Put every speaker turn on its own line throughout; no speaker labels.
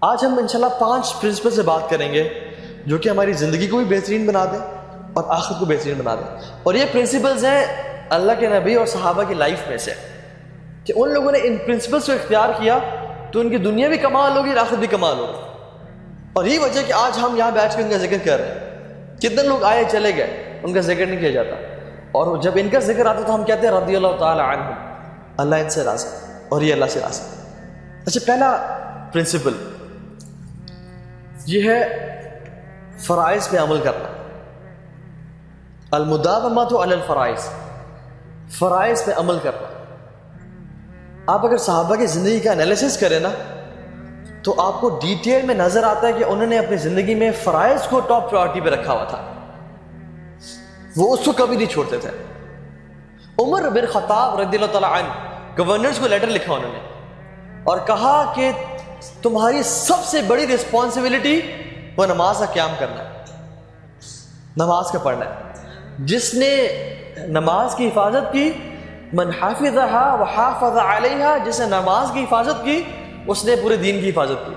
آج ہم انشاءاللہ 5 پرنسپل سے بات کریں گے جو کہ ہماری زندگی کو بھی بہترین بنا دیں اور آخرت کو بہترین بنا دیں. اور یہ پرنسپلز ہیں اللہ کے نبی اور صحابہ کی لائف میں سے کہ ان لوگوں نے ان پرنسپلز کو اختیار کیا تو ان کی دنیا بھی کمال ہوگی اور آخرت بھی کمال ہوگی. اور یہی وجہ کہ آج ہم یہاں بیٹھ کے ان کا ذکر کر رہے ہیں. کتنے لوگ آئے چلے گئے, ان کا ذکر نہیں کیا جاتا, اور جب ان کا ذکر آتا تو ہم کہتے ہیں رضی اللہ تعالی عنہ, اللہ ان سے راضی اور یہ اللہ سے راضی. اچھا, پہلا پرنسپل یہ ہے فرائض پہ عمل کرنا. المداومۃ علی الفرائض, فرائض پہ عمل کرنا. آپ اگر صحابہ کی زندگی کا انالیسس کریں نا تو آپ کو ڈیٹیل میں نظر آتا ہے کہ انہوں نے اپنی زندگی میں فرائض کو ٹاپ پرائورٹی پہ رکھا ہوا تھا, وہ اس کو کبھی نہیں چھوڑتے تھے. عمر بن خطاب رضی اللہ تعالیٰ عنہ, گورنرز کو لیٹر لکھا انہوں نے اور کہا کہ تمہاری سب سے بڑی رسپانسبلٹی وہ نماز کا قیام کرنا ہے, نماز کا پڑھنا ہے. جس نے نماز کی حفاظت کی, من حافظها وحافظ علیہا, جس نے نماز کی حفاظت کی اس نے پورے دین کی حفاظت کی,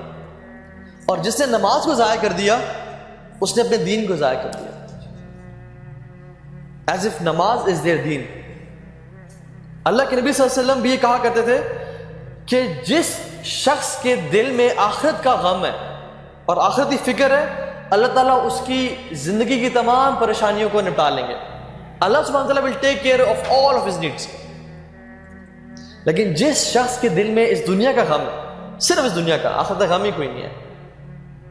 اور جس نے نماز کو ضائع کر دیا اس نے اپنے دین کو ضائع کر دیا. ایز اف نماز از دیئر دین. اللہ کے نبی صلی اللہ علیہ وسلم بھی یہ کہا کرتے تھے کہ جس شخص کے دل میں آخرت کا غم ہے اور آخرت کی فکر ہے, اللہ تعالیٰ اس کی زندگی کی تمام پریشانیوں کو نپٹا لیں گے. اللہ سبحانہ تعالیٰ will take care of all of his needs. لیکن جس شخص کے دل میں اس دنیا کا غم ہے, صرف اس دنیا کا, آخرت کا غم ہی کوئی نہیں ہے,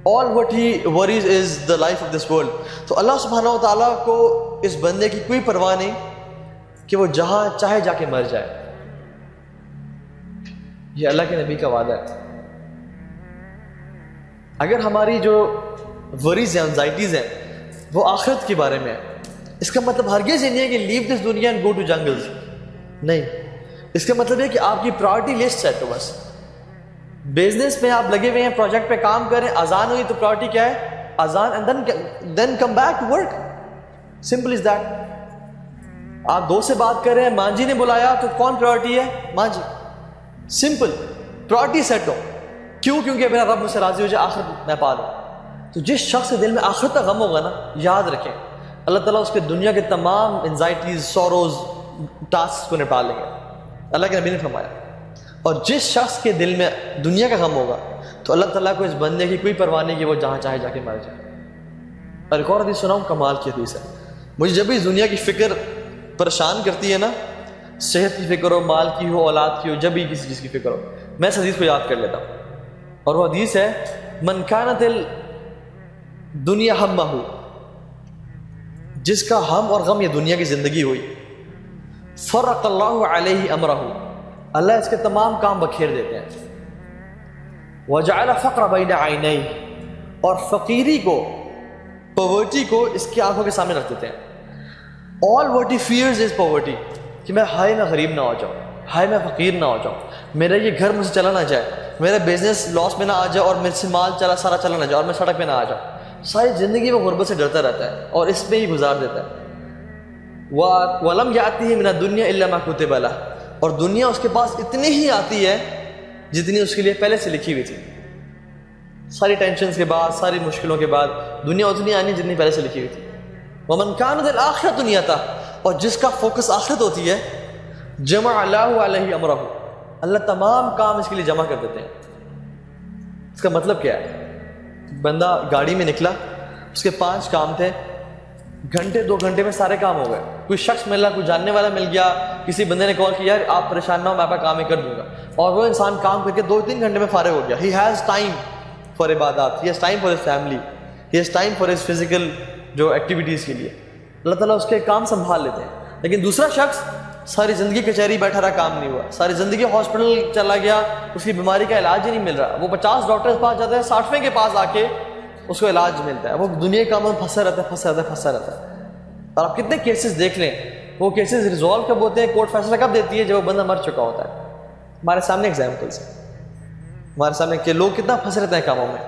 all what he worries is the life of this world, تو اللہ سبحانہ تعالیٰ کو اس بندے کی کوئی پرواہ نہیں کہ وہ جہاں چاہے جا کے مر جائے. یہ اللہ کے نبی کا وعدہ ہے. اگر ہماری جو وریز ہیں, انزائٹیز ہیں, وہ آخرت کے بارے میں ہے, اس کا مطلب ہرگز یہ نہیں ہے کہ لیو دس دنیا اینڈ گو ٹو جنگلز. نہیں, اس کا مطلب ہے کہ آپ کی پرائورٹی لسٹ سیٹ ہو. بس بزنس میں آپ لگے ہوئے ہیں, پروجیکٹ پہ کام کر رہے ہیں, اذان ہوئی تو پرائورٹی کیا ہے؟ اذان, and then come back to work. Simple is that. آپ دوست سے بات کر رہے ہیں, ماں جی نے بلایا تو کون پرائورٹی ہے؟ ماں جی. سمپل, پرائورٹی سیٹ ہو. کیوں؟ کیونکہ میرا رب مجھ سے راضی ہو جائے, آخرت میں پا لوں. تو جس شخص کے دل میں آخرت کا غم ہوگا نا, یاد رکھیں اللہ تعالیٰ اس کے دنیا کے تمام انزائٹیز, سوروز, ٹاسک کو نپٹا لیں گے. اللہ کے نبی نے فرمایا. اور جس شخص کے دل میں دنیا کا غم ہوگا تو اللہ تعالیٰ کو اس بندے کی کوئی پرواہ نہیں کہ وہ جہاں چاہے جا کے مر جائے. اور ایک اور حدیث سناؤں, کمال کی حدیث ہے. مجھے جب بھی دنیا کی فکر پریشان کرتی ہے نا, صحت کی فکر ہو, مال کی ہو, اولاد کی ہو, جب بھی کسی چیز کی فکر ہو, میں اس حدیث کو یاد کر لیتا ہوں. اور وہ حدیث ہے, من کانت الدنیا ہمہ, جس کا ہم اور غم یہ دنیا کی زندگی ہوئی, فرق اللہ علیہ امرہ, اللہ اس کے تمام کام بکھیر دیتے ہیں. وجعل فقر بین عینیہ, اور فقیری کو, پاورٹی کو اس کی آنکھوں کے سامنے رکھ دیتے ہیں. all what he fears is poverty, کہ میں ہائے میں غریب نہ ہو جاؤں, ہائے میں فقیر نہ ہو جاؤں, میرا یہ گھر مجھ سے چلا نہ جائے, میرا بزنس لاس میں نہ آ جائے اور میرے سے مال سارا چلا نہ جائے اور میں سڑک پہ نہ آ جاؤں. ساری زندگی وہ غربت سے ڈرتا رہتا ہے اور اس پہ ہی گزار دیتا ہے. وَلَمْ يَأْتِهِ مِنَ الدُّنْيَا إِلَّا مَا كُتِبَ لَهُ, اور دنیا اس کے پاس اتنی ہی آتی ہے جتنی اس کے لیے پہلے سے لکھی ہوئی تھی. ساری ٹینشنز کے بعد, ساری مشکلوں کے بعد دنیا اتنی آنی جتنی پہلے سے لکھی ہوئی تھی. وَمَنْ كَانَتِ الْآخِرَةُ نِيَتَهُ, اور جس کا فوکس آخرت ہوتی ہے, جمع اللہ علیہ امرہ, اللہ تمام کام اس کے لیے جمع کر دیتے ہیں. اس کا مطلب کیا ہے؟ بندہ گاڑی میں نکلا, اس کے 5 کام تھے, گھنٹے 2 گھنٹے میں سارے کام ہو گئے. کوئی شخص ملا, کوئی جاننے والا مل گیا, کسی بندے نے کال کیا, یار آپ پریشان نہ ہو میں آپ کا کام ہی کر دوں گا, اور وہ انسان کام کر کے 2-3 گھنٹے میں فارغ ہو گیا. ہی ہیز ٹائم فار عبادات, he has time for his family, he has time for his physical جو ایکٹیویٹیز کے لیے. اللہ تعالیٰ اس کے کام سنبھال لیتے ہیں. لیکن دوسرا شخص ساری زندگی کچہری بیٹھا رہا, کام نہیں ہوا, ساری زندگی ہاسپٹل چلا گیا, اس کی بیماری کا علاج ہی نہیں مل رہا. وہ 50 ڈاکٹر کے پاس جاتا ہے, 60ویں کے پاس آ کے اس کو علاج ملتا ہے. وہ دنیا کے کاموں میں پھنسا رہتا ہے. اور آپ کتنے کیسز دیکھ لیں, وہ کیسز ریزالو کب ہوتے ہیں, کورٹ فیصلہ کب دیتی ہے, جب وہ بندہ مر چکا ہوتا ہے. ہمارے سامنے ایگزامپلس ہیں, ہمارے سامنے کہ لوگ کتنا پھنسے رہتے ہیں کاموں میں.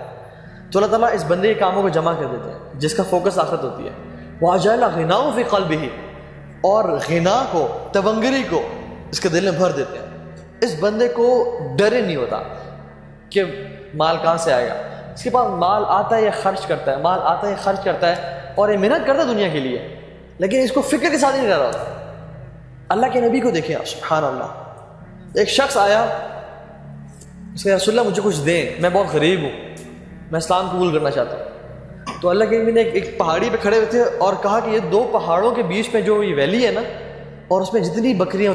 تو اللہ تعالیٰ اس بندے کے کاموں کو جمع کر دیتے ہیں جس کا فوکس آخرت ہوتی ہے. وَأَجْعَلَ غِنَاهُ فِي قَلْبِهِ, اور غنا کو, تونگری کو اس کے دل میں بھر دیتے ہیں. اس بندے کو ڈر ہی نہیں ہوتا کہ مال کہاں سے آئے گا؟ اس کے پاس مال آتا ہے یا خرچ کرتا ہے، مال آتا ہے خرچ کرتا ہے اور یہ محنت کرتا ہے دنیا کے لیے، لیکن اس کو فکر کے ساتھ نہیں رہ رہا ہوتا۔ اللہ کے نبی کو دیکھیں آپ، سبحان اللہ، ایک شخص آیا، اس نے رسول اللہ مجھے کچھ دیں، میں بہت غریب ہوں، میں اسلام قبول کرنا چاہتا ہوں۔ تو اللہ کے نبی نے ایک پہاڑی پہ کھڑے ہوئے تھے اور کہا کہ یہ 2 پہاڑوں کے بیچ میں جو یہ ویلی ہے نا، اور اس میں جتنی بکریاں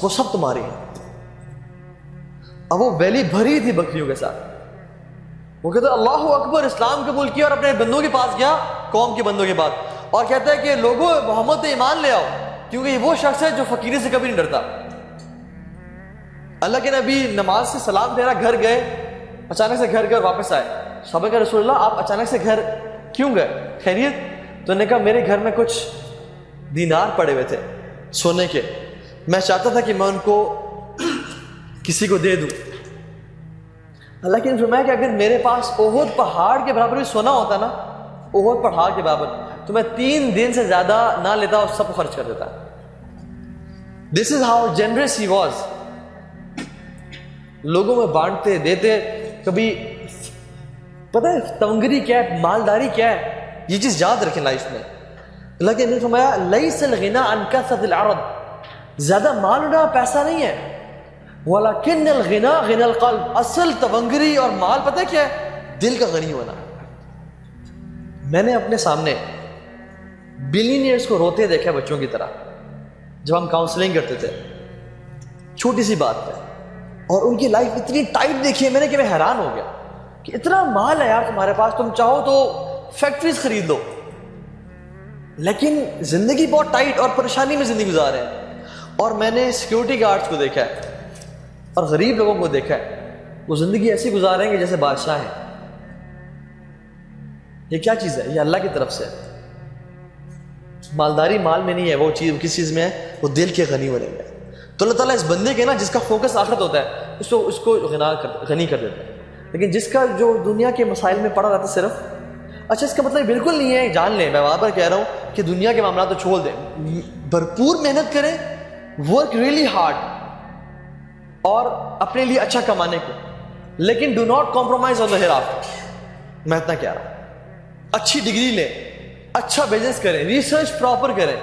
وہ سب تمہاری ہیں۔ اب وہ ویلی بھری تھی بکریوں کے ساتھ۔ وہ کہتا ہے اللہ اکبر، اسلام قبول کیا اور اپنے بندوں کے پاس گیا، قوم کے بندوں کے پاس، اور کہتا ہے کہ لوگوں محمد پہ ایمان لے آؤ، کیونکہ یہ وہ شخص ہے جو فقیری سے کبھی نہیں ڈرتا۔ اللہ کے نبی نماز سے سلام پھیرا، گھر گئے، اچانک سے گھر گئے اور واپس آئے۔ صحابہ کہ رسول اللہ آپ اچانک سے گھر کیوں گئے، خیریت؟ تو انہوں نے کہا میرے گھر میں کچھ دینار پڑے ہوئے تھے سونے کے، میں چاہتا تھا کہ میں ان کو کسی کو دے دوں۔ اللہ کے نے فرمایا کہ اگر میرے پاس احد پہاڑ کے برابر بھی سونا ہوتا نا، احد پہاڑ کے برابر، تو میں 3 دن سے زیادہ نہ لیتا اور سب کو خرچ کر دیتا۔ This is how generous he was. لوگوں میں بانٹتے دیتے، کبھی پتہ ہے تونگری کیا ہے، مالداری کیا ہے، یہ چیز یاد رکھیں لائف میں۔ اللہ کے نے فرمایا لیس الغنى عن کثرة العرض، زیادہ مال ہونا پیسہ نہیں ہے، ولیکن الغنى غنى القلب، اصل تونگری اور مال پتہ کیا ہے، دل کا غنی ہونا۔ میں نے اپنے سامنے بلینئرز کو روتے دیکھا بچوں کی طرح جب ہم کاؤنسلنگ کرتے تھے، چھوٹی سی بات پہ، اور ان کی لائف اتنی ٹائٹ دیکھی ہے میں نے کہ میں حیران ہو گیا کہ اتنا مال ہے یار تمہارے پاس، تم چاہو تو فیکٹریز خرید لو، لیکن زندگی بہت ٹائٹ اور پریشانی میں زندگی گزار رہے ہیں۔ اور میں نے سیکیورٹی گارڈز کو دیکھا ہے اور غریب لوگوں کو دیکھا ہے، وہ زندگی ایسی گزار رہے ہیں کہ جیسے بادشاہ ہیں۔ یہ کیا چیز ہے؟ یہ اللہ کی طرف سے ہے۔ مالداری مال میں نہیں ہے، وہ چیز کس چیز میں ہے؟ وہ دل کے غنی ہونے میں ہے۔ تو اللہ تعالیٰ اس بندے کے نا جس کا فوکس آخرت ہوتا ہے اس کو غنی کر دیتا ہے، لیکن جس کا جو دنیا کے مسائل میں پڑا رہتا ہے صرف، اچھا اس کا مطلب بالکل نہیں ہے، جان لیں میں وہاں پر کہہ رہا ہوں کہ دنیا کے معاملات تو چھوڑ دیں، بھرپور محنت کریں، ورک ریئلی ہارڈ، اور اپنے لیے اچھا کمانے کو، لیکن do not compromise on the hair after. میں اتنا کہہ رہا ہوں، اچھی ڈگری لیں، اچھا بزنس کریں، ریسرچ پراپر کریں،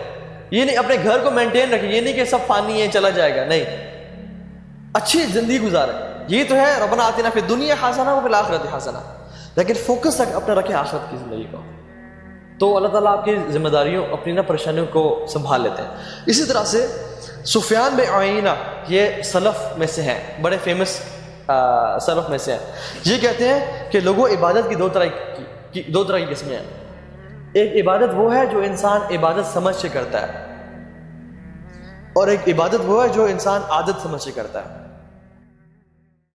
یہ نہیں اپنے گھر کو مینٹین رکھیں، یہ نہیں کہ سب فانی ہے چلا جائے گا، نہیں، اچھی زندگی گزاریں۔ یہ تو ہے ربنا آتنا فی الدنیا حسنہ وفی الآخرۃ حسنہ، لیکن فوکس اپنا رکھیں آخرت کی زندگی کو، تو اللہ تعالیٰ آپ کی ذمہ داریوں اپنی نا پریشانیوں کو سنبھال لیتے ہیں۔ اسی طرح سے سفیان بن عیینہ یہ سلف میں سے ہیں، بڑے فیمس سلف میں سے ہیں۔ یہ کہتے ہیں کہ لوگوں عبادت کی دو طرح کی قسمیں ہیں۔ ایک عبادت وہ ہے جو انسان عبادت سمجھ سے کرتا ہے، اور ایک عبادت وہ ہے جو انسان عادت سمجھ سے کرتا ہے۔